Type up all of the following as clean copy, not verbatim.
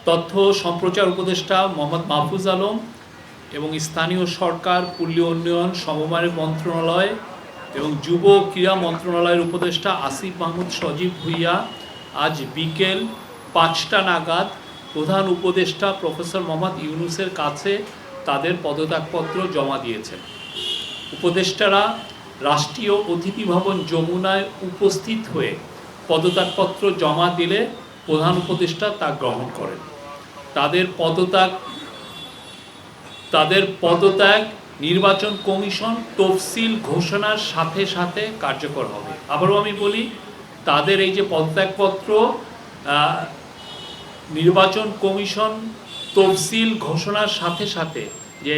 তথ্য সম্প্রচার উপদেষ্টা মোহাম্মদ মাহফুজ আলম এবং স্থানীয় সরকার, পল্লী উন্নয়ন, সমবায় মন্ত্রণালয় এবং যুব ক্রীড়া মন্ত্রণালয়ের উপদেষ্টা আসিফ মাহমুদ সজীব ভুঁইয়া আজ বিকেল 5টা নাগাদ প্রধান উপদেষ্টা প্রফেসর মোহাম্মদ ইউনূসের কাছে তাদের পদত্যাগপত্র জমা দিয়েছেন। উপদেষ্টারা রাষ্ট্রীয় অতিথি ভবন যমুনায় উপস্থিত হয়ে পদত্যাগপত্র জমা দিলে প্রধান উপদেষ্টা তা গ্রহণ করেন। তাদের পদত্যাগ নির্বাচন কমিশন তফসিল ঘোষণার সাথে সাথে কার্যকর হবে। আবারও আমি বলি, তাদের এই যে পদত্যাগপত্র নির্বাচন কমিশন তফসিল ঘোষণার সাথে সাথে, যে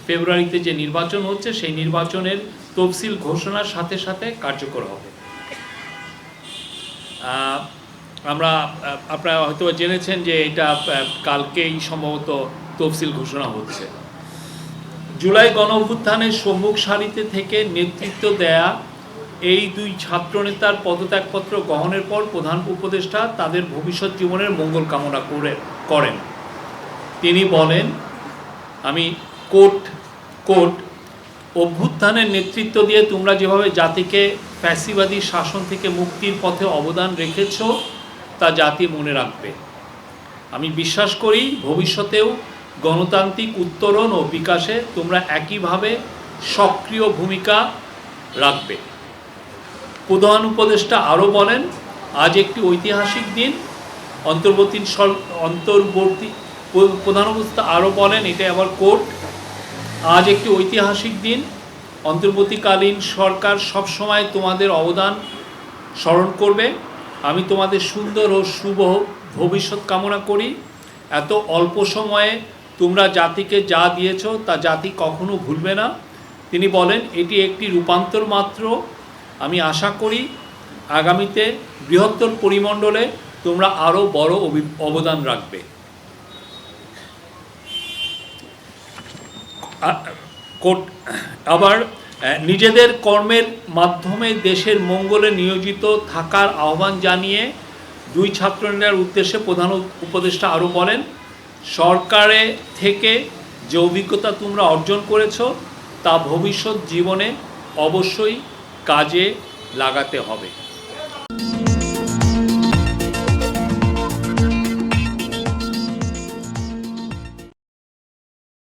ফেব্রুয়ারিতে যে নির্বাচন হচ্ছে সেই নির্বাচনের তফসিল ঘোষণার সাথে সাথে কার্যকর হবে। আপনারা হয়তো জেনেছেন যে এটা কালকেই সম্ভবত তফসিল ঘোষণা হচ্ছে। জুলাই গণ অভ্যুত্থানের সম্মুখ সারিতে থেকে নেতৃত্ব দেয়া এই দুই ছাত্রনেতার পদত্যাগপত্র গ্রহণের পর প্রধান উপদেষ্টা তাদের ভবিষ্যৎ জীবনের মঙ্গল কামনা করেন। তিনি বলেন, আমি কোট অভ্যুত্থানের নেতৃত্ব দিয়ে তোমরা যেভাবে জাতিকে ফ্যাসিবাদী শাসন থেকে মুক্তির পথে অবদান রেখেছ তা জাতি মনে রাখবে। আমি বিশ্বাস করি ভবিষ্যতেও গণতান্ত্রিক উত্তরণ ও বিকাশে তোমরা একইভাবে সক্রিয় ভূমিকা রাখবে। প্রধান উপদেষ্টা আরও বলেন, আজ একটি ঐতিহাসিক দিন। প্রধান উপদেষ্টা আরও বলেন, এটা আবার কোর্ট, আজ একটি ঐতিহাসিক দিন। অন্তর্বর্তীকালীন সরকার সবসময় তোমাদের অবদান স্মরণ করবে। আমি তোমাদের সুন্দর ও শুভ ভবিষ্যৎ কামনা করি। এত অল্প সময়ে তোমরা জাতিকে যা দিয়েছ তা জাতি কখনো ভুলবে না। তিনি বলেন, এটি একটি রূপান্তর মাত্র। আমি আশা করি আগামীতে বৃহত্তর পরিমণ্ডলে তোমরা আরও বড় অবদান রাখবে। আবার নিজেদের কর্মের মাধ্যমে দেশের মঙ্গলে নিয়োজিত থাকার আহ্বান জানিয়ে দুই ছাত্রনেতার উদ্দেশ্যে প্রধান উপদেষ্টা আরও বলেন, সরকারে থেকে যে অভিজ্ঞতা তোমরা অর্জন করেছ তা ভবিষ্যৎ জীবনে অবশ্যই কাজে লাগাতে হবে।